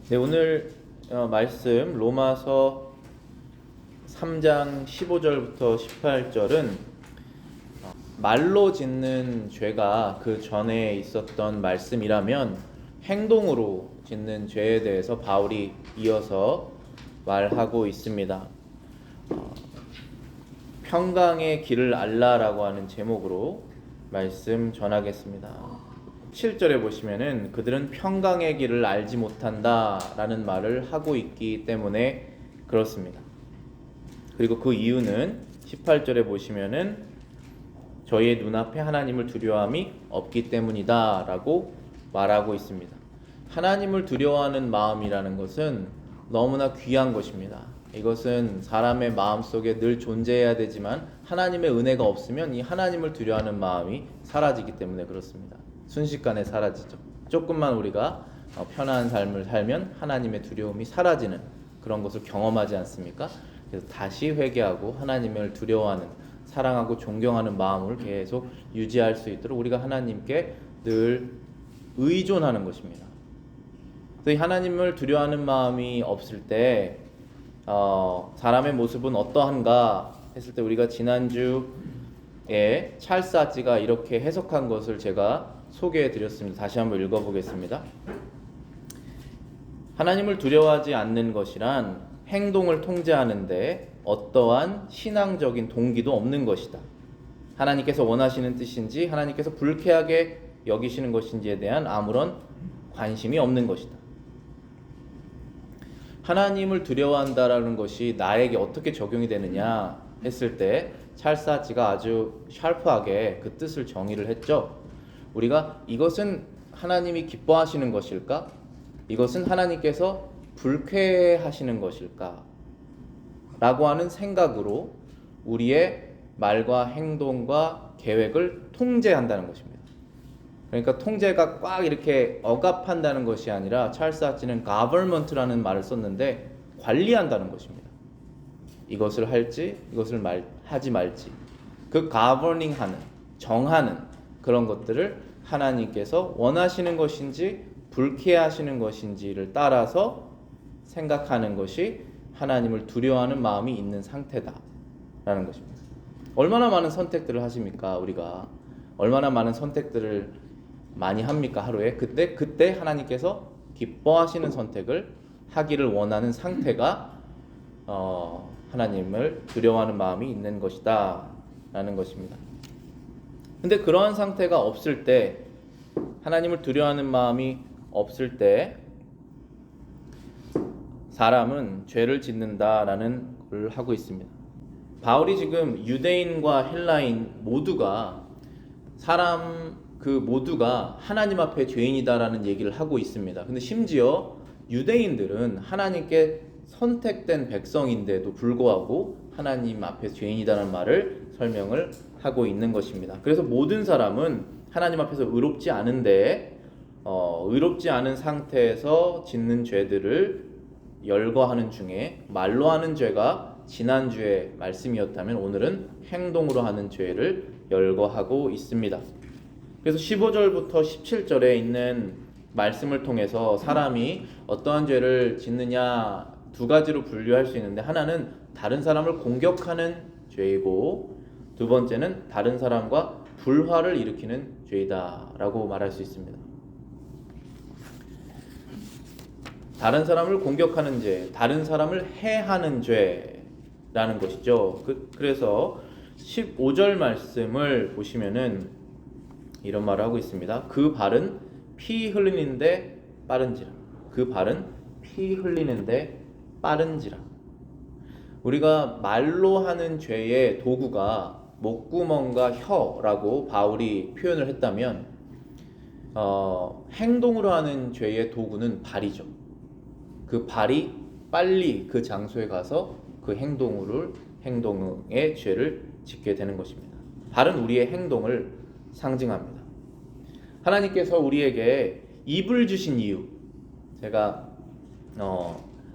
네, 오늘 말씀 로마서 3장 15절부터 18절은 말로 짓는 죄가 그 전에 있었던 말씀이라면 행동으로 짓는 죄에 대해서 바울이 이어서 말하고 있습니다. 평강의 길을 알라라고 하는 제목으로 말씀 전하겠습니다. 7절에 보시면은 그들은 평강의 길을 알지 못한다라는 말을 하고 있기 때문에 그렇습니다. 그리고 그 이유는 18절에 보시면은 저희의 눈앞에 하나님을 두려워함이 없기 때문이다라고 말하고 있습니다. 하나님을 두려워하는 마음이라는 것은 너무나 귀한 것입니다. 이것은 사람의 마음속에 늘 존재해야 되지만 하나님의 은혜가 없으면 이 하나님을 두려워하는 마음이 사라지기 때문에 그렇습니다. 순식간에 사라지죠. 조금만 우리가 편안한 삶을 살면 하나님의 두려움이 사라지는 그런 것을 경험하지 않습니까? 그래서 다시 회개하고 하나님을 두려워하는, 사랑하고 존경하는 마음을 계속 유지할 수 있도록 우리가 하나님께 늘 의존하는 것입니다. 그래서 하나님을 두려워하는 마음이 없을 때 사람의 모습은 어떠한가 했을 때 우리가 지난주에 찰스 아찌가 이렇게 해석한 것을 제가 소개해 드렸습니다. 다시 한번 읽어보겠습니다. 하나님을 두려워하지 않는 것이란 행동을 통제하는데 어떠한 신앙적인 동기도 없는 것이다. 하나님께서 원하시는 뜻인지 하나님께서 불쾌하게 여기시는 것인지에 대한 아무런 관심이 없는 것이다. 하나님을 두려워한다라는 것이 나에게 어떻게 적용이 되느냐 했을 때 찰스 아찌가 아주 샤프하게 그 뜻을 정의를 했죠. 우리가 이것은 하나님이 기뻐하시는 것일까? 이것은 하나님께서 불쾌하시는 것일까? 라고 하는 생각으로 우리의 말과 행동과 계획을 통제한다는 것입니다. 그러니까 통제가 꽉 이렇게 억압한다는 것이 아니라 찰스 아찌는 government라는 말을 썼는데 관리한다는 것입니다. 이것을 할지 이것을 하지 말지 그 governing 정하는 그런 것들을 하나님께서 원하시는 것인지 불쾌하시는 것인지를 따라서 생각하는 것이 하나님을 두려워하는 마음이 있는 상태다라는 것입니다. 얼마나 많은 선택들을 하십니까? 우리가 얼마나 많은 선택들을 많이 합니까? 하루에 그때 하나님께서 기뻐하시는 선택을 하기를 원하는 상태가 하나님을 두려워하는 마음이 있는 것이다 라는 것입니다. 근데 그러한 상태가 없을 때, 하나님을 두려워하는 마음이 없을 때 사람은 죄를 짓는다라는 걸 하고 있습니다. 바울이 지금 유대인과 헬라인 모두가 모두가 하나님 앞에 죄인이다라는 얘기를 하고 있습니다. 근데 심지어 유대인들은 하나님께 선택된 백성인데도 불구하고 하나님 앞에 죄인이다라는 말을 설명을 하고 있는 것입니다. 그래서 모든 사람은 하나님 앞에서 의롭지 않은데 의롭지 않은 상태에서 짓는 죄들을 열거하는 중에 말로 하는 죄가 지난주에 말씀이었다면 오늘은 행동으로 하는 죄를 열거하고 있습니다. 그래서 15절부터 17절에 있는 말씀을 통해서 사람이 어떠한 죄를 짓느냐 두 가지로 분류할 수 있는데, 하나는 다른 사람을 공격하는 죄이고 두 번째는 다른 사람과 불화를 일으키는 죄이다 라고 말할 수 있습니다. 다른 사람을 공격하는 죄, 다른 사람을 해하는 죄라는 것이죠. 그래서 15절 말씀을 보시면은 이런 말을 하고 있습니다. 그 발은 피 흘리는데 빠른지라. 그 발은 피 흘리는데 빠른지라. 우리가 말로 하는 죄의 도구가 목구멍과 혀라고 바울이 표현을 했다면 행동으로 하는 죄의 도구는 발이죠. 그 발이 빨리 그 장소에 가서 그 행동의 죄를 짓게 되는 것입니다. 발은 우리의 행동을 상징합니다. 하나님께서 우리에게 입을 주신 이유, 제가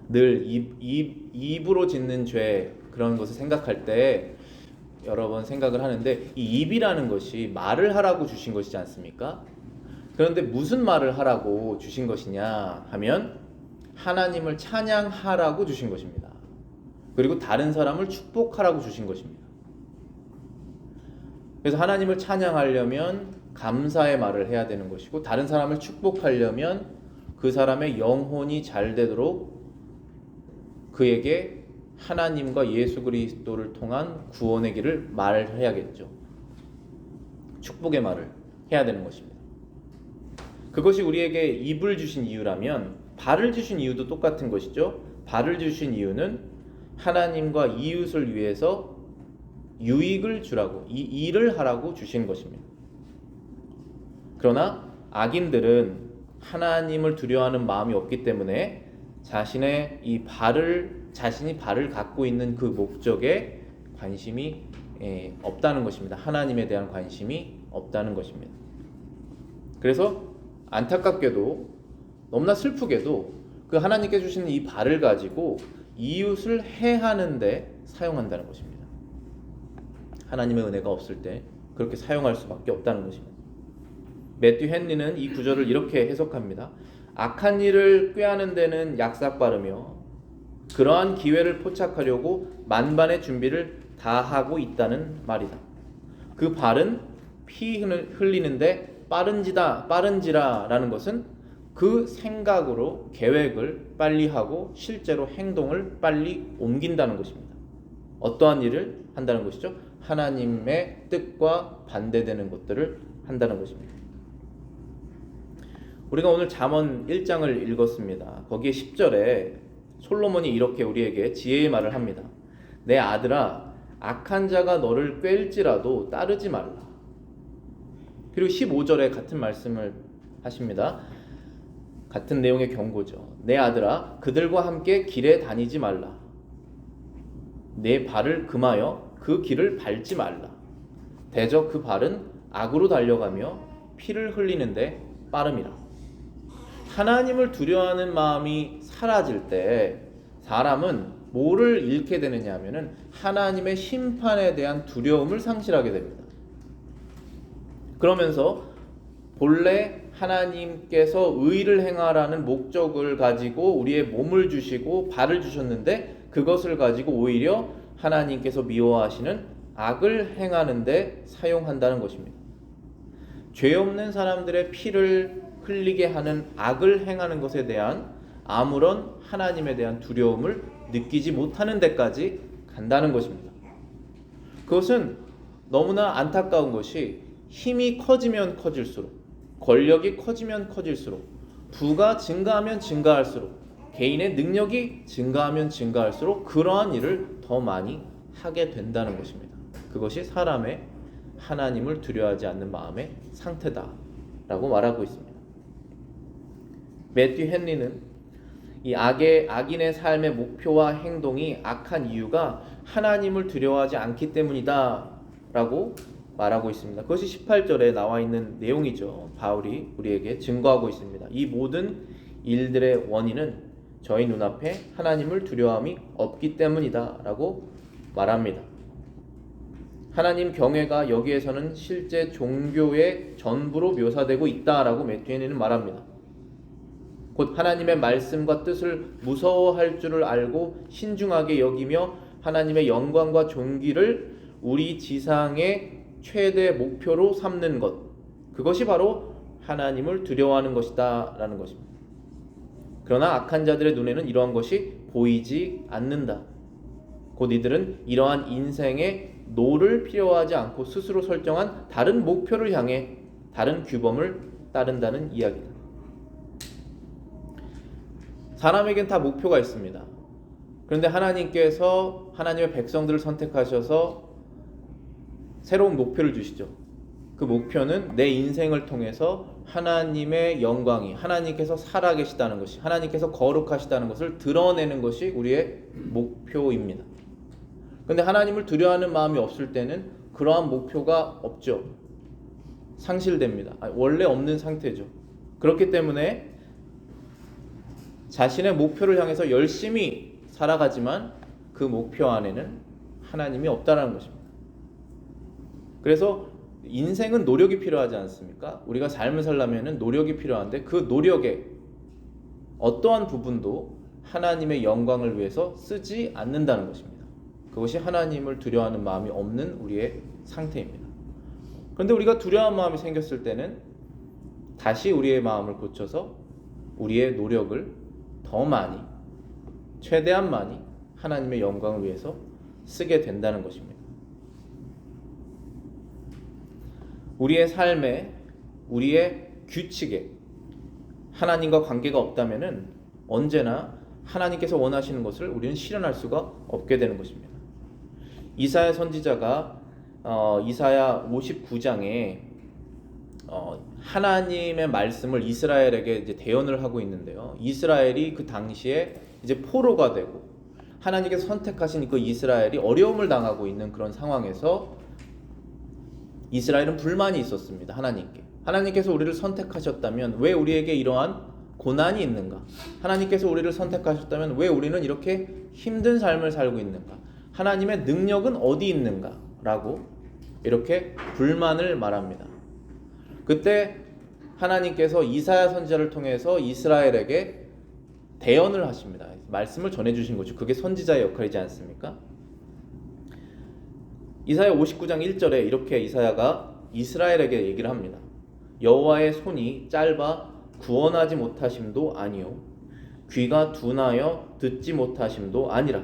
늘 입으로 짓는 죄 그런 것을 생각할 때 여러 번 생각을 하는데, 이 입이라는 것이 말을 하라고 주신 것이지 않습니까? 그런데 무슨 말을 하라고 주신 것이냐 하면 하나님을 찬양하라고 주신 것입니다. 그리고 다른 사람을 축복하라고 주신 것입니다. 그래서 하나님을 찬양하려면 감사의 말을 해야 되는 것이고, 다른 사람을 축복하려면 그 사람의 영혼이 잘 되도록 그에게 하나님과 예수 그리스도를 통한 구원의 길을 말해야겠죠. 축복의 말을 해야 되는 것입니다. 그것이 우리에게 입을 주신 이유라면 발을 주신 이유도 똑같은 것이죠. 발을 주신 이유는 하나님과 이웃을 위해서 유익을 주라고, 이 일을 하라고 주신 것입니다. 그러나 악인들은 하나님을 두려워하는 마음이 없기 때문에 자신이 발을 갖고 있는 그 목적에 관심이 없다는 것입니다. 하나님에 대한 관심이 없다는 것입니다. 그래서 안타깝게도, 너무나 슬프게도 그 하나님께 주시는 이 발을 가지고 이웃을 해하는 데 사용한다는 것입니다. 하나님의 은혜가 없을 때 그렇게 사용할 수밖에 없다는 것입니다. 매튜 헨리는 이 구절을 이렇게 해석합니다. 악한 일을 꾀하는 데는 약삭 빠르며 그러한 기회를 포착하려고 만반의 준비를 다 하고 있다는 말이다. 그 발은 피 흘리는데 빠른지라라는 것은 그 생각으로 계획을 빨리 하고 실제로 행동을 빨리 옮긴다는 것입니다. 어떠한 일을 한다는 것이죠? 하나님의 뜻과 반대되는 것들을 한다는 것입니다. 우리가 오늘 잠언 1장을 읽었습니다. 거기에 10절에 솔로몬이 이렇게 우리에게 지혜의 말을 합니다. 내 아들아, 악한 자가 너를 꾀일지라도 따르지 말라. 그리고 15절에 같은 말씀을 하십니다. 같은 내용의 경고죠. 내 아들아, 그들과 함께 길에 다니지 말라. 내 발을 금하여 그 길을 밟지 말라. 대저 그 발은 악으로 달려가며 피를 흘리는데 빠름이라. 하나님을 두려워하는 마음이 사라질 때 사람은 뭐를 잃게 되느냐 하면은 하나님의 심판에 대한 두려움을 상실하게 됩니다. 그러면서 본래 하나님께서 의를 행하라는 목적을 가지고 우리의 몸을 주시고 발을 주셨는데 그것을 가지고 오히려 하나님께서 미워하시는 악을 행하는 데 사용한다는 것입니다. 죄 없는 사람들의 피를 흘리게 하는 악을 행하는 것에 대한 아무런 하나님에 대한 두려움을 느끼지 못하는 데까지 간다는 것입니다. 그것은 너무나 안타까운 것이 힘이 커지면 커질수록, 권력이 커지면 커질수록, 부가 증가하면 증가할수록, 개인의 능력이 증가하면 증가할수록 그러한 일을 더 많이 하게 된다는 것입니다. 그것이 사람의 하나님을 두려워하지 않는 마음의 상태다라고 말하고 있습니다. 매튜 헨리는 이 악인의 삶의 목표와 행동이 악한 이유가 하나님을 두려워하지 않기 때문이다 라고 말하고 있습니다. 그것이 18절에 나와 있는 내용이죠. 바울이 우리에게 증거하고 있습니다. 이 모든 일들의 원인은 저희 눈앞에 하나님을 두려워함이 없기 때문이다 라고 말합니다. 하나님 경외가 여기에서는 실제 종교의 전부로 묘사되고 있다라고 매튜 헨리는 말합니다. 곧 하나님의 말씀과 뜻을 무서워할 줄을 알고 신중하게 여기며 하나님의 영광과 존귀를 우리 지상의 최대 목표로 삼는 것, 그것이 바로 하나님을 두려워하는 것이다 라는 것입니다. 그러나 악한 자들의 눈에는 이러한 것이 보이지 않는다. 곧 이들은 이러한 인생의 노를 필요하지 않고 스스로 설정한 다른 목표를 향해 다른 규범을 따른다는 이야기다. 사람에겐 다 목표가 있습니다. 그런데 하나님께서 하나님의 백성들을 선택하셔서 새로운 목표를 주시죠. 그 목표는 내 인생을 통해서 하나님의 영광이, 하나님께서 살아계시다는 것이, 하나님께서 거룩하시다는 것을 드러내는 것이 우리의 목표입니다. 그런데 하나님을 두려워하는 마음이 없을 때는 그러한 목표가 없죠. 상실됩니다. 원래 없는 상태죠. 그렇기 때문에 자신의 목표를 향해서 열심히 살아가지만 그 목표 안에는 하나님이 없다라는 것입니다. 그래서 인생은 노력이 필요하지 않습니까? 우리가 삶을 살려면 노력이 필요한데 그 노력의 어떠한 부분도 하나님의 영광을 위해서 쓰지 않는다는 것입니다. 그것이 하나님을 두려워하는 마음이 없는 우리의 상태입니다. 그런데 우리가 두려워하는 마음이 생겼을 때는 다시 우리의 마음을 고쳐서 우리의 노력을 더 많이, 최대한 많이 하나님의 영광을 위해서 쓰게 된다는 것입니다. 우리의 삶에, 우리의 규칙에 하나님과 관계가 없다면은 언제나 하나님께서 원하시는 것을 우리는 실현할 수가 없게 되는 것입니다. 이사야 선지자가 이사야 59장에 하나님의 말씀을 이스라엘에게 이제 대언을 하고 있는데요. 이스라엘이 그 당시에 이제 포로가 되고 하나님께서 선택하신 그 이스라엘이 어려움을 당하고 있는 그런 상황에서 이스라엘은 불만이 있었습니다. 하나님께서 우리를 선택하셨다면 왜 우리에게 이러한 고난이 있는가? 하나님께서 우리를 선택하셨다면 왜 우리는 이렇게 힘든 삶을 살고 있는가? 하나님의 능력은 어디 있는가? 라고 이렇게 불만을 말합니다. 그때 하나님께서 이사야 선지자를 통해서 이스라엘에게 대언을 하십니다. 말씀을 전해주신 거죠. 그게 선지자의 역할이지 않습니까? 이사야 59장 1절에 이렇게 이사야가 이스라엘에게 얘기를 합니다. 여호와의 손이 짧아 구원하지 못하심도 아니요 귀가 둔하여 듣지 못하심도 아니라.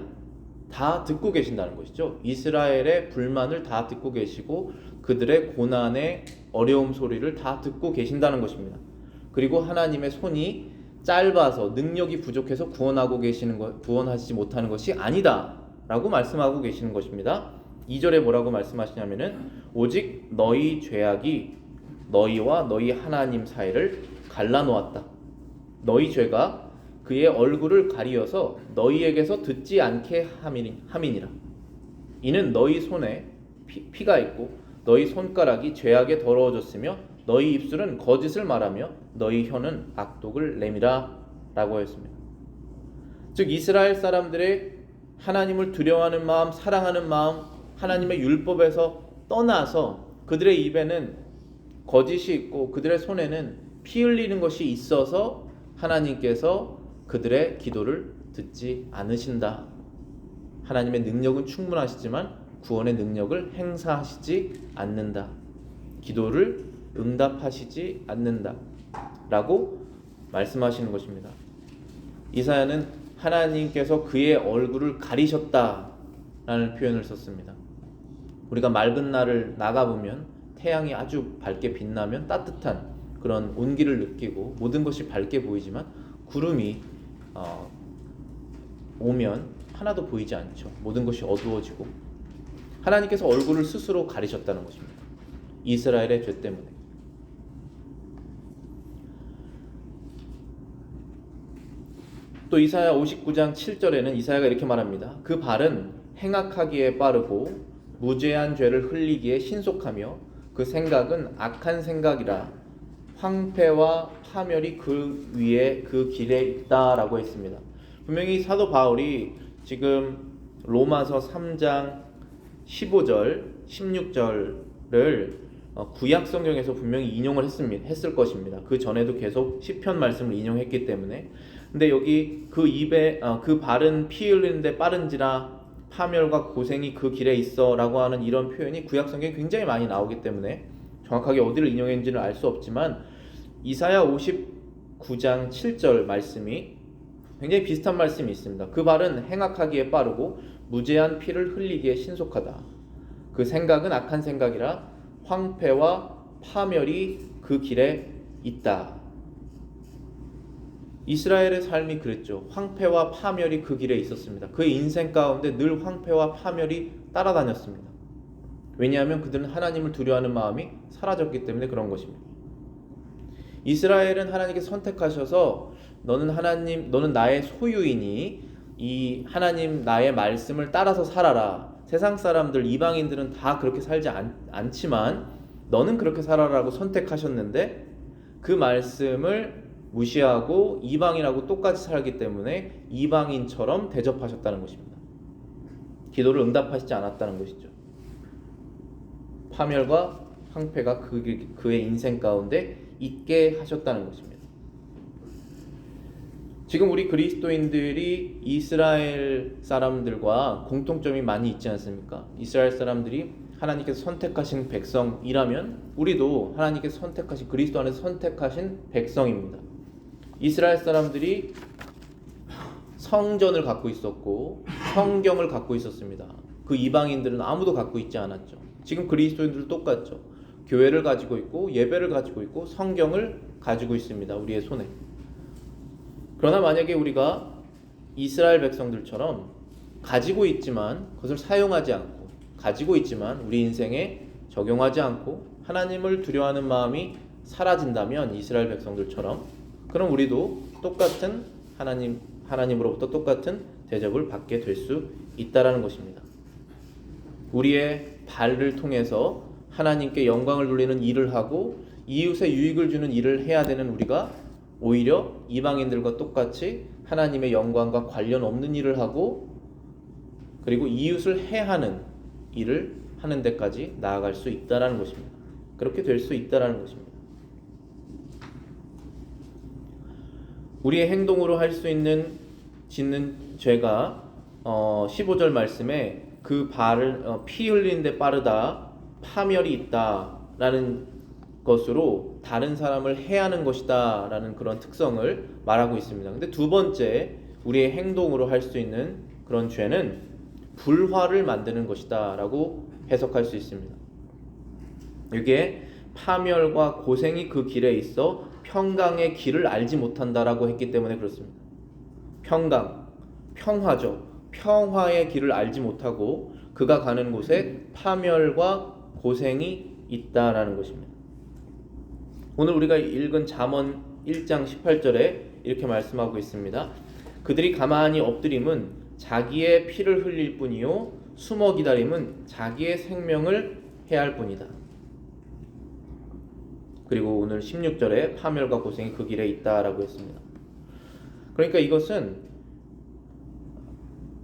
다 듣고 계신다는 것이죠. 이스라엘의 불만을 다 듣고 계시고 그들의 고난의 어려움 소리를 다 듣고 계신다는 것입니다. 그리고 하나님의 손이 짧아서 능력이 부족해서 구원하지 못하는 것이 아니다 라고 말씀하고 계시는 것입니다. 2절에 뭐라고 말씀하시냐면은 오직 너희 죄악이 너희와 너희 하나님 사이를 갈라놓았다. 너희 죄가 그의 얼굴을 가리어서 너희에게서 듣지 않게 함이니라. 이는 너희 손에 피가 있고 너희 손가락이 죄악에 더러워졌으며 너희 입술은 거짓을 말하며 너희 혀는 악독을 내밀어 라고 했습니다. 즉 이스라엘 사람들의 하나님을 두려워하는 마음, 사랑하는 마음, 하나님의 율법에서 떠나서 그들의 입에는 거짓이 있고 그들의 손에는 피 흘리는 것이 있어서 하나님께서 그들의 기도를 듣지 않으신다. 하나님의 능력은 충분하시지만 구원의 능력을 행사하시지 않는다. 기도를 응답하시지 않는다 라고 말씀하시는 것입니다. 이사야는 하나님께서 그의 얼굴을 가리셨다 라는 표현을 썼습니다. 우리가 맑은 날을 나가보면 태양이 아주 밝게 빛나면 따뜻한 그런 온기를 느끼고 모든 것이 밝게 보이지만 구름이 오면 하나도 보이지 않죠. 모든 것이 어두워지고 하나님께서 얼굴을 스스로 가리셨다는 것입니다. 이스라엘의 죄 때문에. 또 이사야 59장 7절에는 이사야가 이렇게 말합니다. 그 발은 행악하기에 빠르고 무죄한 죄를 흘리기에 신속하며 그 생각은 악한 생각이라 황폐와 파멸이 그 위에 그 길에 있다라고 했습니다. 분명히 사도 바울이 지금 로마서 3장 15절, 16절을 구약 성경에서 분명히 인용을 했을 것입니다. 그 전에도 계속 시편 말씀을 인용했기 때문에. 근데 여기 그 발은 피 흘리는데 빠른지라 파멸과 고생이 그 길에 있어라고 하는 이런 표현이 구약 성경에 굉장히 많이 나오기 때문에 정확하게 어디를 인용했는지는 알 수 없지만 이사야 59장 7절 말씀이 굉장히 비슷한 말씀이 있습니다. 그 발은 행악하기에 빠르고 무죄한 피를 흘리기에 신속하다. 그 생각은 악한 생각이라 황폐와 파멸이 그 길에 있다. 이스라엘의 삶이 그랬죠. 황폐와 파멸이 그 길에 있었습니다. 그의 인생 가운데 늘 황폐와 파멸이 따라다녔습니다. 왜냐하면 그들은 하나님을 두려워하는 마음이 사라졌기 때문에 그런 것입니다. 이스라엘은 하나님께 선택하셔서 너는 나의 소유이니 이 하나님 나의 말씀을 따라서 살아라. 세상 사람들 이방인들은 다 그렇게 살지 않지만 너는 그렇게 살아라고 선택하셨는데 그 말씀을 무시하고 이방인하고 똑같이 살기 때문에 이방인처럼 대접하셨다는 것입니다. 기도를 응답하시지 않았다는 것이죠. 파멸과 황폐가 그의 인생 가운데 있게 하셨다는 것입니다. 지금 우리 그리스도인들이 이스라엘 사람들과 공통점이 많이 있지 않습니까? 이스라엘 사람들이 하나님께서 선택하신 백성이라면 우리도 하나님께서 선택하신, 그리스도 안에서 선택하신 백성입니다. 이스라엘 사람들이 성전을 갖고 있었고 성경을 갖고 있었습니다. 그 이방인들은 아무도 갖고 있지 않았죠. 지금 그리스도인들도 똑같죠. 교회를 가지고 있고 예배를 가지고 있고 성경을 가지고 있습니다. 우리의 손에. 그러나 만약에 우리가 이스라엘 백성들처럼 가지고 있지만 그것을 사용하지 않고, 가지고 있지만 우리 인생에 적용하지 않고 하나님을 두려워하는 마음이 사라진다면, 이스라엘 백성들처럼, 그럼 우리도 똑같은 하나님으로부터 똑같은 대접을 받게 될 수 있다라는 것입니다. 우리의 발을 통해서 하나님께 영광을 돌리는 일을 하고 이웃에 유익을 주는 일을 해야 되는 우리가 오히려 이방인들과 똑같이 하나님의 영광과 관련 없는 일을 하고, 그리고 이웃을 해하는 일을 하는 데까지 나아갈 수 있다라는 것입니다. 그렇게 될 수 있다라는 것입니다. 우리의 행동으로 할 수 있는 짓는 죄가 15절 말씀에 그 발을 피 흘리는데 빠르다, 파멸이 있다라는 것으로 다른 사람을 해하는 것이다 라는 그런 특성을 말하고 있습니다. 근데 두 번째, 우리의 행동으로 할 수 있는 그런 죄는 불화를 만드는 것이다 라고 해석할 수 있습니다. 이게 파멸과 고생이 그 길에 있어 평강의 길을 알지 못한다라고 했기 때문에 그렇습니다. 평강, 평화죠. 평화의 길을 알지 못하고 그가 가는 곳에 파멸과 고생이 있다라는 것입니다. 오늘 우리가 읽은 잠언 1장 18절에 이렇게 말씀하고 있습니다. 그들이 가만히 엎드림은 자기의 피를 흘릴 뿐이요 숨어 기다림은 자기의 생명을 해할 뿐이다. 그리고 오늘 16절에 파멸과 고생이 그 길에 있다라고 했습니다. 그러니까 이것은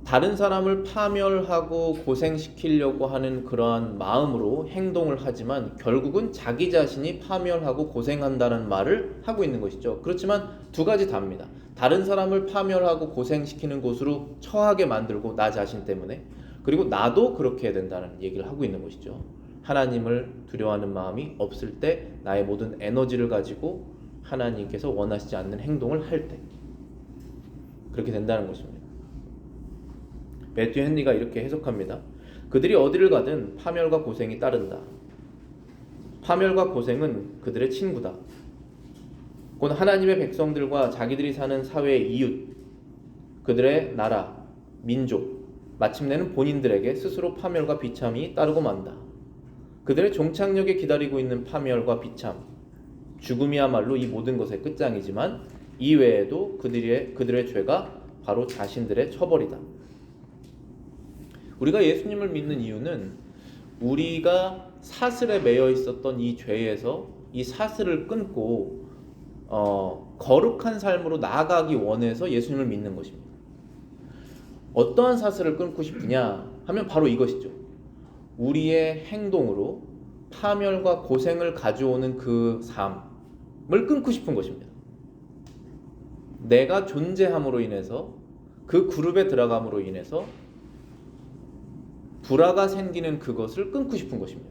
다른 사람을 파멸하고 고생시키려고 하는 그러한 마음으로 행동을 하지만 결국은 자기 자신이 파멸하고 고생한다는 말을 하고 있는 것이죠. 그렇지만 두 가지 답니다. 다른 사람을 파멸하고 고생시키는 곳으로 처하게 만들고 나 자신 때문에, 그리고 나도 그렇게 해야 된다는 얘기를 하고 있는 것이죠. 하나님을 두려워하는 마음이 없을 때 나의 모든 에너지를 가지고 하나님께서 원하시지 않는 행동을 할 때 그렇게 된다는 것입니다. 매튜 헨리가 이렇게 해석합니다. 그들이 어디를 가든 파멸과 고생이 따른다. 파멸과 고생은 그들의 친구다. 곧 하나님의 백성들과 자기들이 사는 사회의 이웃, 그들의 나라, 민족, 마침내는 본인들에게 스스로 파멸과 비참이 따르고 만다. 그들의 종착역에 기다리고 있는 파멸과 비참, 죽음이야말로 이 모든 것의 끝장이지만 이 외에도 그들의 죄가 바로 자신들의 처벌이다. 우리가 예수님을 믿는 이유는 우리가 사슬에 매여 있었던 이 죄에서 이 사슬을 끊고 거룩한 삶으로 나아가기 원해서 예수님을 믿는 것입니다. 어떠한 사슬을 끊고 싶으냐 하면 바로 이것이죠. 우리의 행동으로 파멸과 고생을 가져오는 그 삶을 끊고 싶은 것입니다. 내가 존재함으로 인해서, 그 그룹에 들어감으로 인해서 불화가 생기는 그것을 끊고 싶은 것입니다.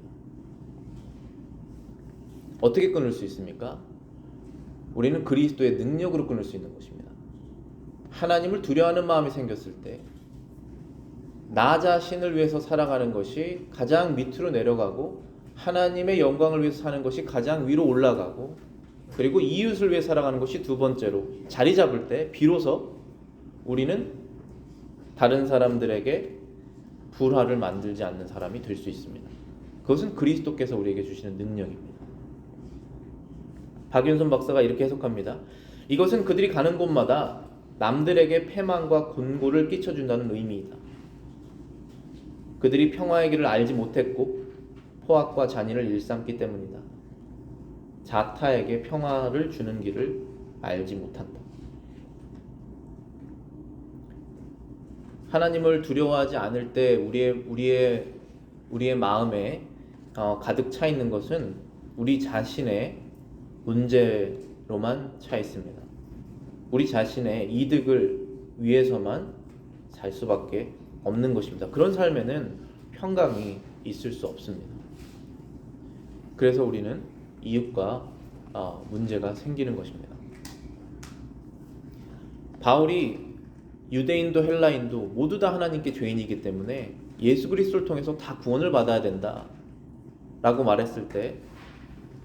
어떻게 끊을 수 있습니까? 우리는 그리스도의 능력으로 끊을 수 있는 것입니다. 하나님을 두려워하는 마음이 생겼을 때 나 자신을 위해서 살아가는 것이 가장 밑으로 내려가고 하나님의 영광을 위해서 사는 것이 가장 위로 올라가고, 그리고 이웃을 위해 살아가는 것이 두 번째로 자리 잡을 때 비로소 우리는 다른 사람들에게 불화를 만들지 않는 사람이 될 수 있습니다. 그것은 그리스도께서 우리에게 주시는 능력입니다. 박윤선 박사가 이렇게 해석합니다. 이것은 그들이 가는 곳마다 남들에게 패망과 곤고를 끼쳐준다는 의미이다. 그들이 평화의 길을 알지 못했고 포악과 잔인을 일삼기 때문이다. 자타에게 평화를 주는 길을 알지 못한다. 하나님을 두려워하지 않을 때 우리의 마음에 가득 차 있는 것은 우리 자신의 문제로만 차 있습니다. 우리 자신의 이득을 위해서만 살 수밖에 없는 것입니다. 그런 삶에는 평강이 있을 수 없습니다. 그래서 우리는 이웃과 문제가 생기는 것입니다. 바울이 유대인도 헬라인도 모두 다 하나님께 죄인이기 때문에 예수 그리스도를 통해서 다 구원을 받아야 된다 라고 말했을 때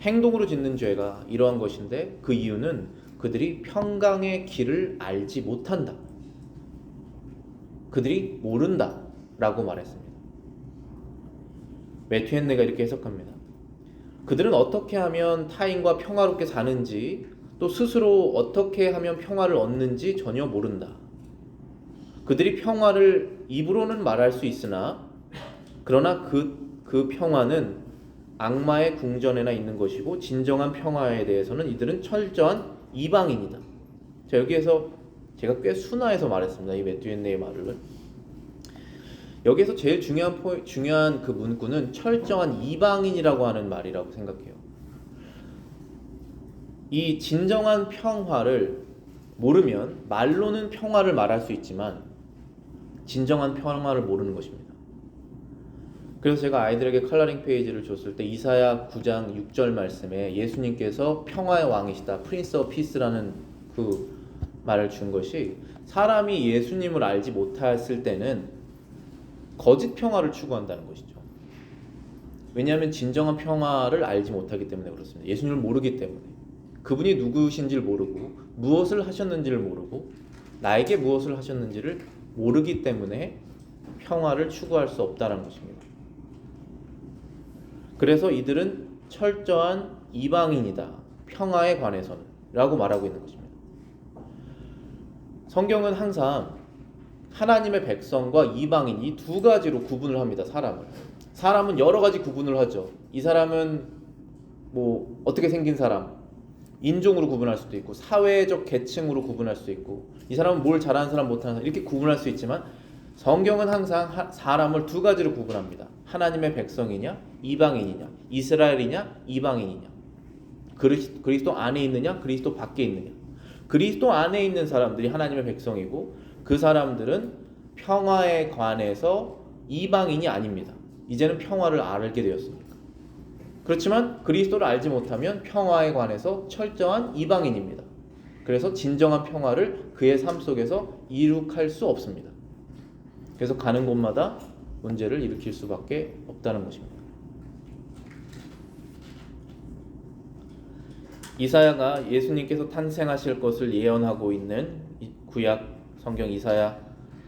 행동으로 짓는 죄가 이러한 것인데, 그 이유는 그들이 평강의 길을 알지 못한다, 그들이 모른다 라고 말했습니다. 매튜 헨네가 이렇게 해석합니다. 그들은 어떻게 하면 타인과 평화롭게 사는지, 또 스스로 어떻게 하면 평화를 얻는지 전혀 모른다. 그들이 평화를 입으로는 말할 수 있으나 그러나 그 평화는 악마의 궁전에나 있는 것이고, 진정한 평화에 대해서는 이들은 철저한 이방인이다. 자, 여기에서 제가 꽤 순화해서 말했습니다. 이 매튜 헨네의 말을. 여기에서 제일 중요한 그 문구는 철저한 이방인이라고 하는 말이라고 생각해요. 이 진정한 평화를 모르면 말로는 평화를 말할 수 있지만 진정한 평화를 모르는 것입니다. 그래서 제가 아이들에게 컬러링 페이지를 줬을 때 이사야 9장 6절 말씀에 예수님께서 평화의 왕이시다, 프린스 오브 피스라는 그 말을 준 것이, 사람이 예수님을 알지 못했을 때는 거짓 평화를 추구한다는 것이죠. 왜냐하면 진정한 평화를 알지 못하기 때문에 그렇습니다. 예수님을 모르기 때문에, 그분이 누구신지를 모르고 무엇을 하셨는지를 모르고 나에게 무엇을 하셨는지를 모르기 때문에 평화를 추구할 수 없다는 것입니다. 그래서 이들은 철저한 이방인이다, 평화에 관해서는 라고 말하고 있는 것입니다. 성경은 항상 하나님의 백성과 이방인, 이 두 가지로 구분을 합니다. 사람은 여러 가지 구분을 하죠. 이 사람은 뭐 어떻게 생긴 사람, 인종으로 구분할 수도 있고, 사회적 계층으로 구분할 수도 있고, 이 사람은 뭘 잘하는 사람, 못하는 사람, 이렇게 구분할 수 있지만 성경은 항상 사람을 두 가지로 구분합니다. 하나님의 백성이냐, 이방인이냐, 이스라엘이냐, 이방인이냐, 그리스도 안에 있느냐, 그리스도 밖에 있느냐. 그리스도 안에 있는 사람들이 하나님의 백성이고, 그 사람들은 평화에 관해서 이방인이 아닙니다. 이제는 평화를 알게 되었습니다. 그렇지만 그리스도를 알지 못하면 평화에 관해서 철저한 이방인입니다. 그래서 진정한 평화를 그의 삶 속에서 이룩할 수 없습니다. 그래서 가는 곳마다 문제를 일으킬 수밖에 없다는 것입니다. 이사야가 예수님께서 탄생하실 것을 예언하고 있는 구약 성경 이사야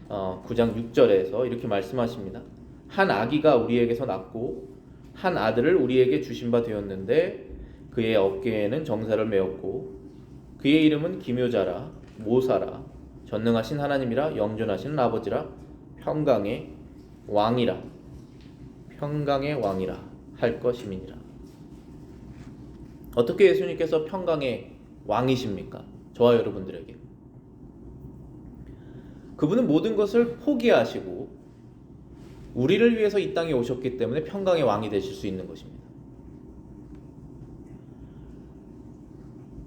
9장 6절에서 이렇게 말씀하십니다. 한 아기가 우리에게서 낳고 한 아들을 우리에게 주신 바 되었는데 그의 어깨에는 정사를 메었고 그의 이름은 기묘자라, 모사라, 전능하신 하나님이라, 영존하시는 아버지라, 평강의 왕이라 할 것임이니라. 어떻게 예수님께서 평강의 왕이십니까? 저와 여러분들에게. 그분은 모든 것을 포기하시고 우리를 위해서 이 땅에 오셨기 때문에 평강의 왕이 되실 수 있는 것입니다.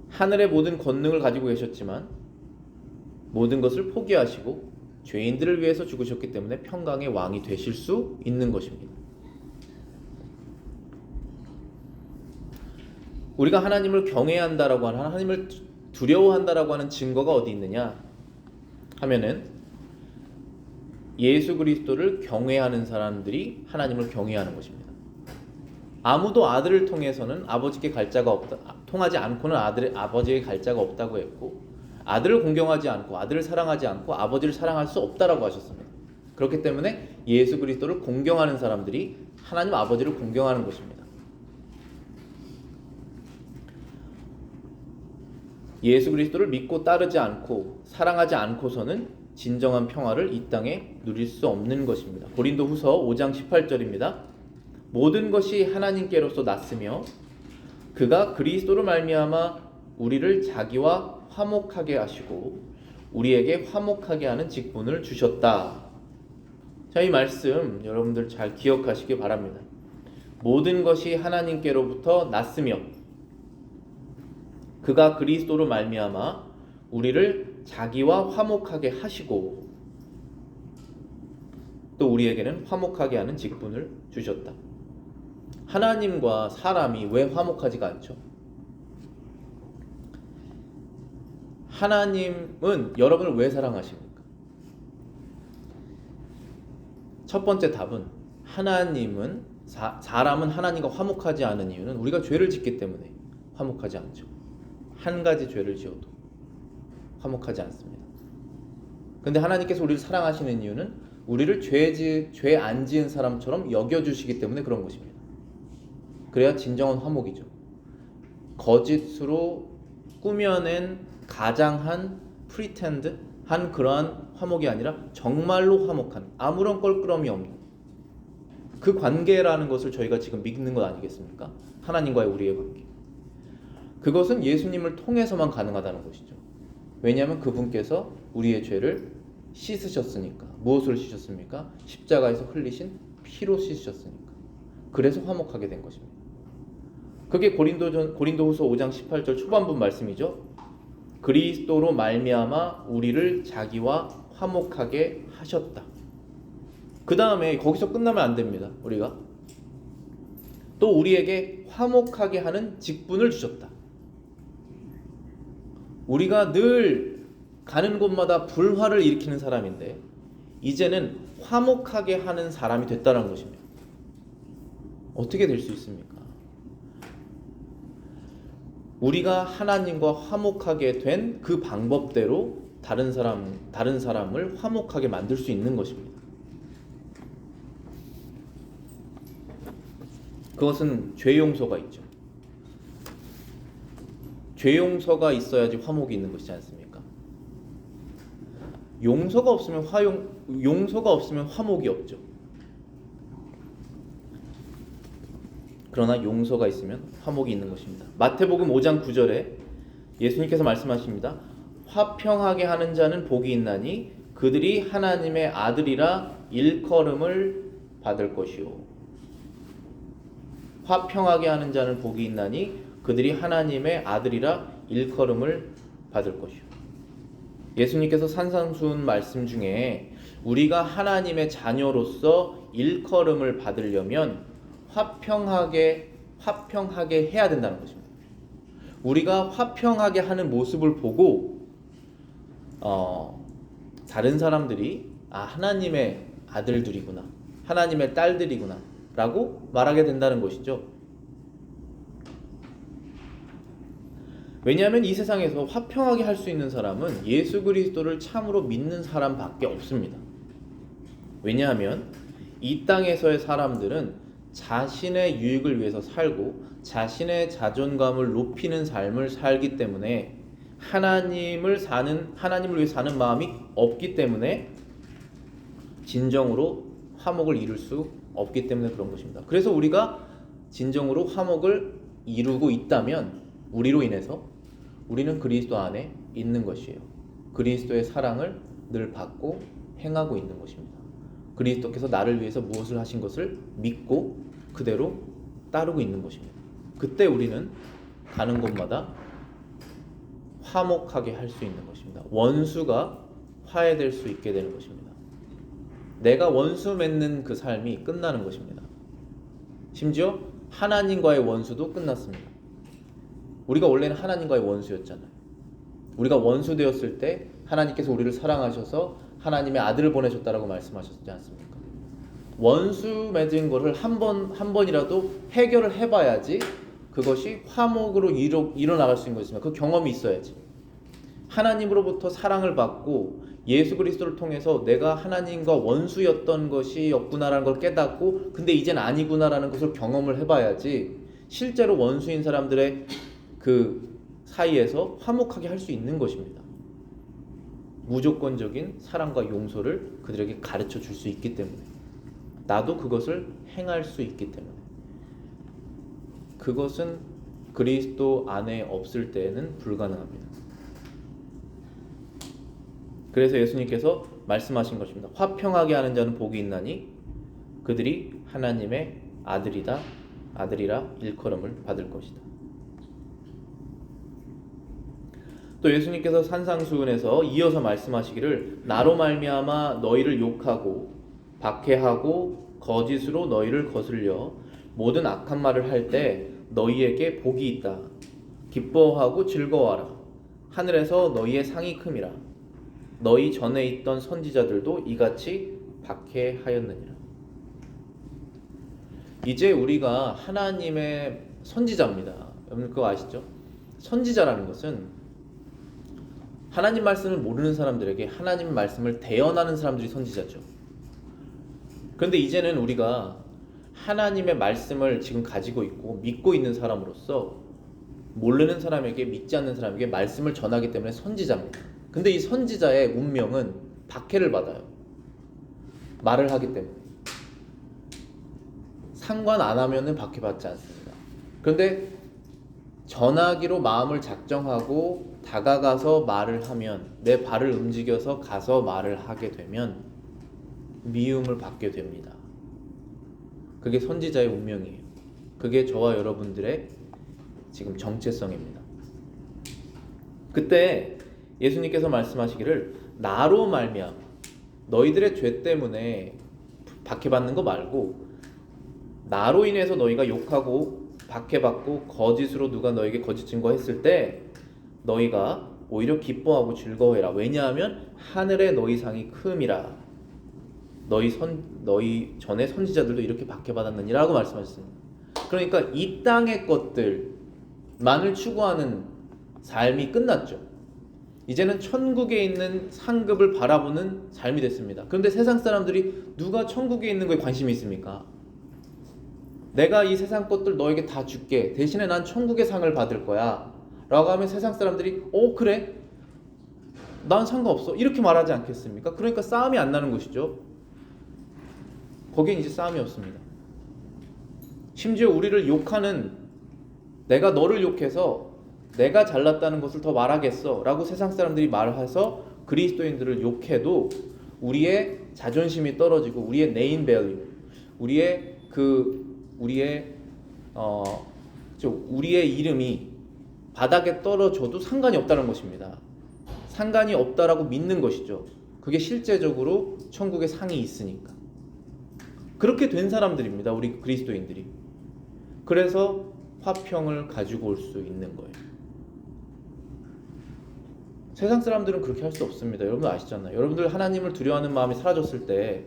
하늘의 모든 권능을 가지고 계셨지만 모든 것을 포기하시고 죄인들을 위해서 죽으셨기 때문에 평강의 왕이 되실 수 있는 것입니다. 우리가 하나님을 경외해야 한다라고 하는, 하나님을 두려워한다라고 하는 증거가 어디 있느냐 하면은 예수 그리스도를 경외하는 사람들이 하나님을 경외하는 것입니다. 아무도 아들을 통해서는 아버지께 갈 자가 없다, 통하지 않고는 아버지에게 갈 자가 없다고 했고, 아들을 공경하지 않고 아들을 사랑하지 않고 아버지를 사랑할 수 없다라고 하셨습니다. 그렇기 때문에 예수 그리스도를 공경하는 사람들이 하나님 아버지를 공경하는 것입니다. 예수 그리스도를 믿고 따르지 않고 사랑하지 않고서는 진정한 평화를 이 땅에 누릴 수 없는 것입니다. 고린도후서 5장 18절입니다. 모든 것이 하나님께로서 났으며 그가 그리스도로 말미암아 우리를 자기와 화목하게 하시고 우리에게 화목하게 하는 직분을 주셨다. 자, 이 말씀 여러분들 잘 기억하시기 바랍니다. 모든 것이 하나님께로부터 났으며 그가 그리스도로 말미암아 우리를 자기와 화목하게 하시고 또 우리에게는 화목하게 하는 직분을 주셨다. 하나님과 사람이 왜 화목하지가 않죠? 하나님은 여러분을 왜 사랑하십니까? 첫 번째 답은 하나님은 사람은 하나님과 화목하지 않은 이유는 우리가 죄를 짓기 때문에 화목하지 않죠. 한 가지 죄를 지어도 화목하지 않습니다. 근데 하나님께서 우리를 사랑하시는 이유는 우리를 죄 안 지은 사람처럼 여겨주시기 때문에 그런 것입니다. 그래야 진정한 화목이죠. 거짓으로 꾸며낸 가장한 프리텐드 한 그러한 화목이 아니라 정말로 화목한 아무런 껄끄러움이 없는 그 관계라는 것을 저희가 지금 믿는 것 아니겠습니까? 하나님과의 우리의 관계. 그것은 예수님을 통해서만 가능하다는 것이죠. 왜냐하면 그분께서 우리의 죄를 씻으셨으니까. 무엇을 씻으셨습니까? 십자가에서 흘리신 피로 씻으셨으니까. 그래서 화목하게 된 것입니다. 그게 고린도후서 5장 18절 초반부 말씀이죠. 그리스도로 말미암아 우리를 자기와 화목하게 하셨다. 그 다음에 거기서 끝나면 안 됩니다. 우리가 또 우리에게 화목하게 하는 직분을 주셨다. 우리가 늘 가는 곳마다 불화를 일으키는 사람인데 이제는 화목하게 하는 사람이 됐다는 것입니다. 어떻게 될 수 있습니까? 우리가 하나님과 화목하게 된 그 방법대로 다른 사람을 화목하게 만들 수 있는 것입니다. 그것은 죄 용서가 있죠. 죄 용서가 있어야지 화목이 있는 것이지 않습니까? 용서가 없으면 화목이 없죠. 그러나 용서가 있으면 화목이 있는 것입니다. 마태복음 5장 9절에 예수님께서 말씀하십니다. 화평하게 하는 자는 복이 있나니 그들이 하나님의 아들이라 일컬음을 받을 것이요. 화평하게 하는 자는 복이 있나니 그들이 하나님의 아들이라 일컬음을 받을 것이요. 예수님께서 산상수훈 말씀 중에 우리가 하나님의 자녀로서 일컬음을 받으려면 화평하게 해야 된다는 것입니다. 우리가 화평하게 하는 모습을 보고 다른 사람들이 하나님의 아들들이구나, 하나님의 딸들이구나 라고 말하게 된다는 것이죠. 왜냐하면 이 세상에서 화평하게 할 수 있는 사람은 예수 그리스도를 참으로 믿는 사람밖에 없습니다. 왜냐하면 이 땅에서의 사람들은 자신의 유익을 위해서 살고 자신의 자존감을 높이는 삶을 살기 때문에 하나님을 위해 사는 마음이 없기 때문에 진정으로 화목을 이룰 수 없기 때문에 그런 것입니다. 그래서 우리가 진정으로 화목을 이루고 있다면 우리로 인해서 우리는 그리스도 안에 있는 것이에요. 그리스도의 사랑을 늘 받고 행하고 있는 것입니다. 그리스도께서 나를 위해서 무엇을 하신 것을 믿고 그대로 따르고 있는 것입니다. 그때 우리는 가는 곳마다 화목하게 할 수 있는 것입니다. 원수가 화해될 수 있게 되는 것입니다. 내가 원수 맺는 그 삶이 끝나는 것입니다. 심지어 하나님과의 원수도 끝났습니다. 우리가 원래는 하나님과의 원수였잖아요. 우리가 원수 되었을 때 하나님께서 우리를 사랑하셔서 하나님의 아들을 보내셨다라고 말씀하셨지 않습니까? 원수 맺은 것을 한 번이라도 해결을 해봐야지 그것이 화목으로 일어나갈 수 있는 것입니다. 그 경험이 있어야지. 하나님으로부터 사랑을 받고 예수 그리스도를 통해서 내가 하나님과 원수였던 것이었구나라는 걸 깨닫고 근데 이젠 아니구나라는 것을 경험을 해봐야지 실제로 원수인 사람들의 그 사이에서 화목하게 할 수 있는 것입니다. 무조건적인 사랑과 용서를 그들에게 가르쳐 줄 수 있기 때문에 나도 그것을 행할 수 있기 때문에 그것은 그리스도 안에 없을 때에는 불가능합니다. 그래서 예수님께서 말씀하신 것입니다. 화평하게 하는 자는 복이 있나니 그들이 하나님의 아들이라 일컬음을 받을 것이다. 또 예수님께서 산상수훈에서 이어서 말씀하시기를 나로 말미암아 너희를 욕하고 박해하고 거짓으로 너희를 거슬려 모든 악한 말을 할 때 너희에게 복이 있다. 기뻐하고 즐거워하라. 하늘에서 너희의 상이 큼이라. 너희 전에 있던 선지자들도 이같이 박해하였느니라. 이제 우리가 하나님의 선지자입니다. 여러분 그거 아시죠? 선지자라는 것은 하나님 말씀을 모르는 사람들에게 하나님 말씀을 대언하는 사람들이 선지자죠. 그런데 이제는 우리가 하나님의 말씀을 지금 가지고 있고 믿고 있는 사람으로서 모르는 사람에게, 믿지 않는 사람에게 말씀을 전하기 때문에 선지자입니다. 근데 이 선지자의 운명은 박해를 받아요. 말을 하기 때문에. 상관 안 하면은 박해받지 않습니다. 그런데 전하기로 마음을 작정하고 다가가서 말을 하면, 내 발을 움직여서 가서 말을 하게 되면 미움을 받게 됩니다. 그게 선지자의 운명이에요. 그게 저와 여러분들의 지금 정체성입니다. 그때 예수님께서 말씀하시기를 나로 말미암아 너희들의 죄 때문에 박해받는 거 말고 나로 인해서 너희가 욕하고 박해받고 거짓으로 누가 너에게 거짓 증거했을 때 너희가 오히려 기뻐하고 즐거워해라. 왜냐하면 하늘에 너희 상이 큼이라. 너희 전에 선지자들도 이렇게 박해받았느니라고 말씀하셨습니다. 그러니까 이 땅의 것들만을 추구하는 삶이 끝났죠. 이제는 천국에 있는 상급을 바라보는 삶이 됐습니다. 그런데 세상 사람들이 누가 천국에 있는 거에 관심이 있습니까? 내가 이 세상 것들 너에게 다 줄게. 대신에 난 천국의 상을 받을 거야 라고 하면 세상 사람들이 그래? 난 상관없어. 이렇게 말하지 않겠습니까? 그러니까 싸움이 안 나는 것이죠. 거기엔 이제 싸움이 없습니다. 심지어 우리를 욕하는, 내가 너를 욕해서 내가 잘났다는 것을 더 말하겠어 라고 세상 사람들이 말해서 그리스도인들을 욕해도 우리의 자존심이 떨어지고 우리의 name value, 우리의 이름이 바닥에 떨어져도 상관이 없다는 것입니다. 상관이 없다라고 믿는 것이죠. 그게 실제적으로 천국에 상이 있으니까. 그렇게 된 사람들입니다. 우리 그리스도인들이. 그래서 화평을 가지고 올 수 있는 거예요. 세상 사람들은 그렇게 할 수 없습니다. 여러분 아시잖아요. 여러분들 하나님을 두려워하는 마음이 사라졌을 때,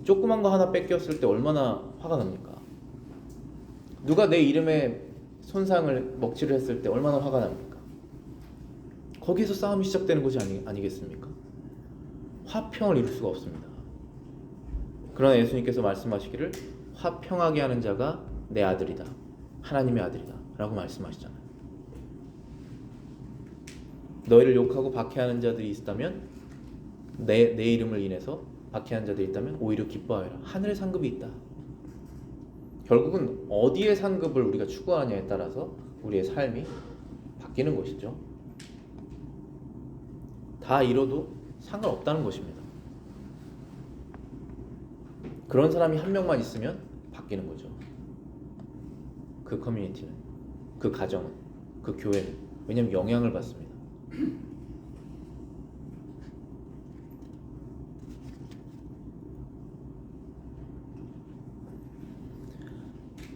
조그만 거 하나 뺏겼을 때 얼마나 화가 납니까? 누가 내 이름에 손상을 먹칠을 했을 때 얼마나 화가 납니까? 거기에서 싸움이 시작되는 것이 아니겠습니까? 화평을 이룰 수가 없습니다. 그러나 예수님께서 말씀하시기를 화평하게 하는 자가 내 아들이다, 하나님의 아들이다 라고 말씀하시잖아요. 너희를 욕하고 박해하는 자들이 있다면, 내 이름을 인해서 박해하는 자들이 있다면 오히려 기뻐하여라. 하늘의 상급이 있다. 결국은 어디의 상급을 우리가 추구하냐에 따라서 우리의 삶이 바뀌는 것이죠. 다 이뤄도 상관없다는 것입니다. 그런 사람이 한 명만 있으면 바뀌는 거죠. 그 커뮤니티는, 그 가정은, 그 교회는. 왜냐하면 영향을 받습니다.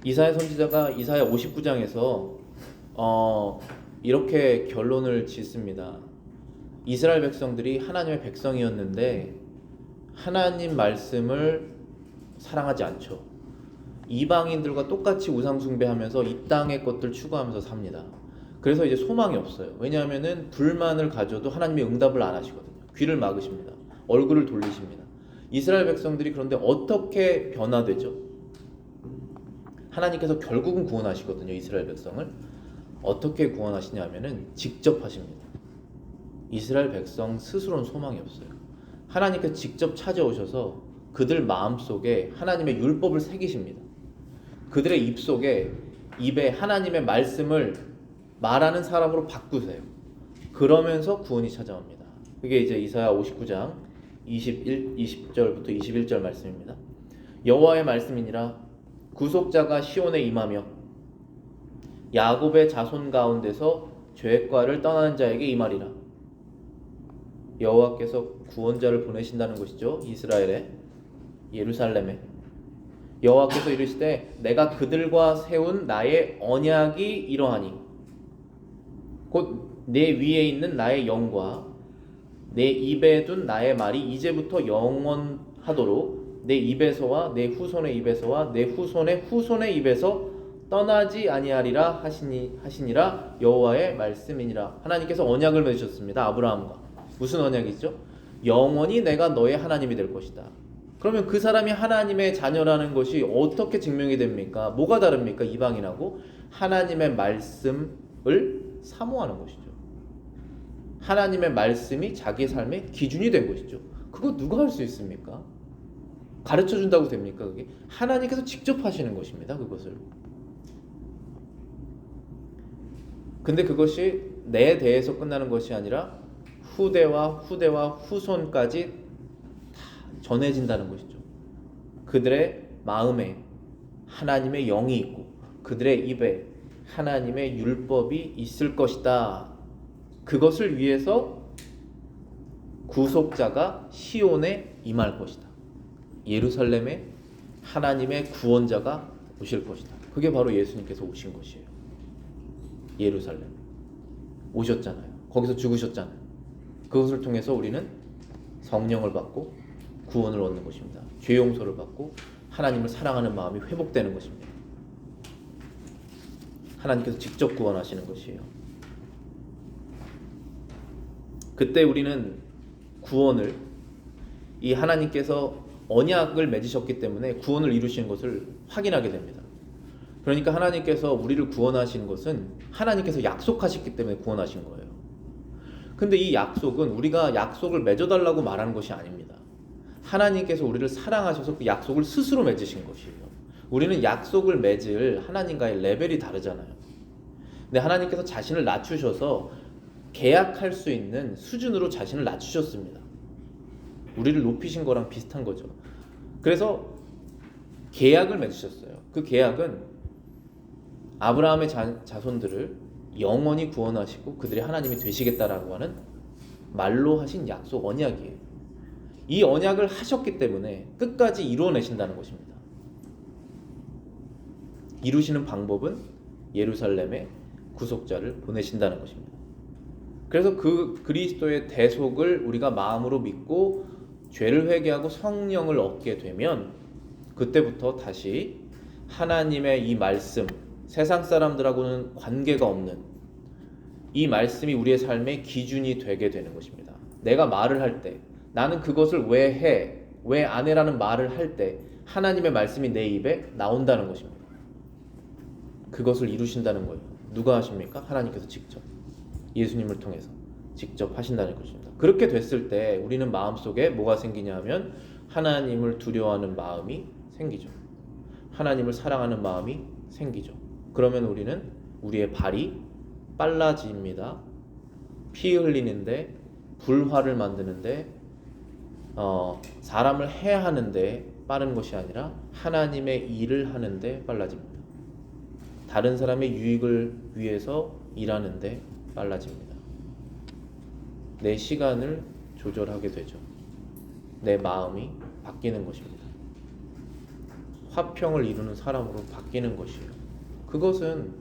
이사야 선지자가 이사야 59장에서 이렇게 결론을 짓습니다. 이스라엘 백성들이 하나님의 백성이었는데 하나님 말씀을 사랑하지 않죠. 이방인들과 똑같이 우상 숭배하면서 이 땅의 것들 추구하면서 삽니다. 그래서 이제 소망이 없어요. 왜냐하면은 불만을 가져도 하나님이 응답을 안 하시거든요. 귀를 막으십니다. 얼굴을 돌리십니다. 이스라엘 백성들이 그런데 어떻게 변화되죠? 하나님께서 결국은 구원하시거든요. 이스라엘 백성을 어떻게 구원하시냐면은 직접 하십니다. 이스라엘 백성 스스로는 소망이 없어요. 하나님께서 직접 찾아오셔서 그들 마음속에 하나님의 율법을 새기십니다. 그들의 입에 하나님의 말씀을 말하는 사람으로 바꾸세요. 그러면서 구원이 찾아옵니다. 그게 이제 이사야 59장 20절부터 21절 말씀입니다. 여호와의 말씀이니라. 구속자가 시온에 임하며 야곱의 자손 가운데서 죄과를 떠나는 자에게 이 말이라. 여호와께서 구원자를 보내신다는 것이죠. 이스라엘에, 예루살렘에. 여호와께서 이르시되 내가 그들과 세운 나의 언약이 이러하니 곧 내 위에 있는 나의 영과 내 입에 둔 나의 말이 이제부터 영원하도록 내 입에서와 내 후손의 입에서와 내 후손의 후손의 입에서 떠나지 아니하리라 하시니라. 여호와의 말씀이니라. 하나님께서 언약을 맺으셨습니다. 아브라함과. 무슨 언약이죠? 영원히 내가 너의 하나님이 될 것이다. 그러면 그 사람이 하나님의 자녀라는 것이 어떻게 증명이 됩니까? 뭐가 다릅니까? 이방인하고 하나님의 말씀을 사모하는 것이죠. 하나님의 말씀이 자기 삶의 기준이 된 것이죠. 그거 누가 할 수 있습니까? 가르쳐 준다고 됩니까? 그게 하나님께서 직접 하시는 것입니다. 그것을. 근데 그것이 내 대해서 끝나는 것이 아니라 후대와 후손까지 다 전해진다는 것이죠. 그들의 마음에 하나님의 영이 있고 그들의 입에 하나님의 율법이 있을 것이다. 그것을 위해서 구속자가 시온에 임할 것이다. 예루살렘에 하나님의 구원자가 오실 것이다. 그게 바로 예수님께서 오신 것이에요. 예루살렘 오셨잖아요. 거기서 죽으셨잖아요. 그것을 통해서 우리는 성령을 받고 구원을 얻는 것입니다. 죄 용서를 받고 하나님을 사랑하는 마음이 회복되는 것입니다. 하나님께서 직접 구원하시는 것이에요. 그때 우리는 구원을 이 하나님께서 언약을 맺으셨기 때문에 구원을 이루시는 것을 확인하게 됩니다. 그러니까 하나님께서 우리를 구원하시는 것은 하나님께서 약속하셨기 때문에 구원하신 거예요. 근데 이 약속은 우리가 약속을 맺어달라고 말하는 것이 아닙니다. 하나님께서 우리를 사랑하셔서 그 약속을 스스로 맺으신 것이에요. 우리는 약속을 맺을 하나님과의 레벨이 다르잖아요. 근데 하나님께서 자신을 낮추셔서 계약할 수 있는 수준으로 자신을 낮추셨습니다. 우리를 높이신 거랑 비슷한 거죠. 그래서 계약을 맺으셨어요. 그 계약은 아브라함의 자손들을 영원히 구원하시고 그들이 하나님이 되시겠다라고 하는 말로 하신 약속, 언약이에요. 이 언약을 하셨기 때문에 끝까지 이루어내신다는 것입니다. 이루시는 방법은 예루살렘에 구속자를 보내신다는 것입니다. 그래서 그 그리스도의 대속을 우리가 마음으로 믿고 죄를 회개하고 성령을 얻게 되면 그때부터 다시 하나님의 이 말씀, 세상 사람들하고는 관계가 없는 이 말씀이 우리의 삶의 기준이 되게 되는 것입니다. 내가 말을 할 때 나는 그것을 왜 해, 왜 안 해라는 말을 할 때 하나님의 말씀이 내 입에 나온다는 것입니다. 그것을 이루신다는 거예요. 누가 하십니까? 하나님께서 직접. 예수님을 통해서 직접 하신다는 것입니다. 그렇게 됐을 때 우리는 마음속에 뭐가 생기냐 하면 하나님을 두려워하는 마음이 생기죠. 하나님을 사랑하는 마음이 생기죠. 그러면 우리는 우리의 발이 빨라집니다. 피 흘리는데, 불화를 만드는데, 사람을 해하는데 빠른 것이 아니라 하나님의 일을 하는데 빨라집니다. 다른 사람의 유익을 위해서 일하는데 빨라집니다. 내 시간을 조절하게 되죠. 내 마음이 바뀌는 것입니다. 화평을 이루는 사람으로 바뀌는 것이에요. 그것은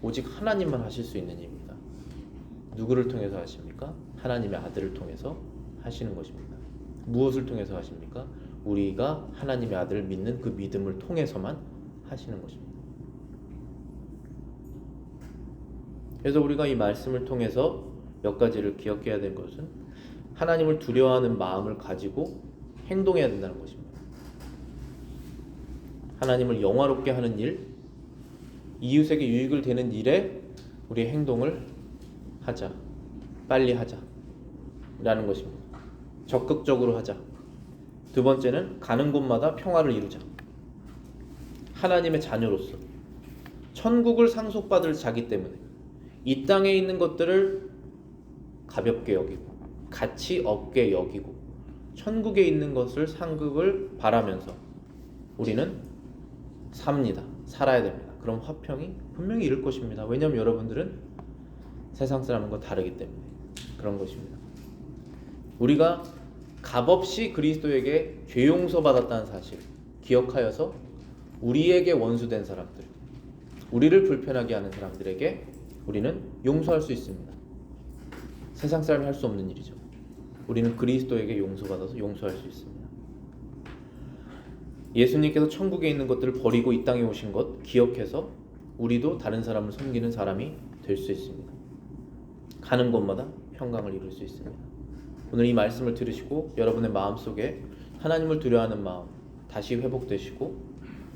오직 하나님만 하실 수 있는 일입니다. 누구를 통해서 하십니까? 하나님의 아들을 통해서 하시는 것입니다. 무엇을 통해서 하십니까? 우리가 하나님의 아들을 믿는 그 믿음을 통해서만 하시는 것입니다. 그래서 우리가 이 말씀을 통해서 몇 가지를 기억해야 될 것은 하나님을 두려워하는 마음을 가지고 행동해야 된다는 것입니다. 하나님을 영화롭게 하는 일, 이웃에게 유익을 되는 일에 우리의 행동을 하자, 빨리 하자 라는 것입니다. 적극적으로 하자. 두 번째는 가는 곳마다 평화를 이루자. 하나님의 자녀로서 천국을 상속받을 자기 때문에 이 땅에 있는 것들을 가볍게 여기고 가치 없게 여기고 천국에 있는 것을 상급을 바라면서 우리는 삽니다. 살아야 됩니다. 그럼 화평이 분명히 이룰 것입니다. 왜냐하면 여러분들은 세상 사람과 다르기 때문에 그런 것입니다. 우리가 값없이 그리스도에게 죄 용서 받았다는 사실 기억하여서 우리에게 원수된 사람들, 우리를 불편하게 하는 사람들에게 우리는 용서할 수 있습니다. 세상 사람이 할 수 없는 일이죠. 우리는 그리스도에게 용서받아서 용서할 수 있습니다. 예수님께서 천국에 있는 것들을 버리고 이 땅에 오신 것 기억해서 우리도 다른 사람을 섬기는 사람이 될 수 있습니다. 가는 곳마다 평강을 이룰 수 있습니다. 오늘 이 말씀을 들으시고 여러분의 마음속에 하나님을 두려워하는 마음 다시 회복되시고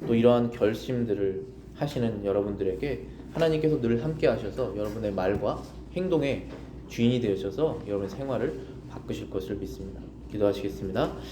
또 이러한 결심들을 하시는 여러분들에게 하나님께서 늘 함께 하셔서 여러분의 말과 행동의 주인이 되셔서 여러분의 생활을 바꾸실 것을 믿습니다. 기도하시겠습니다.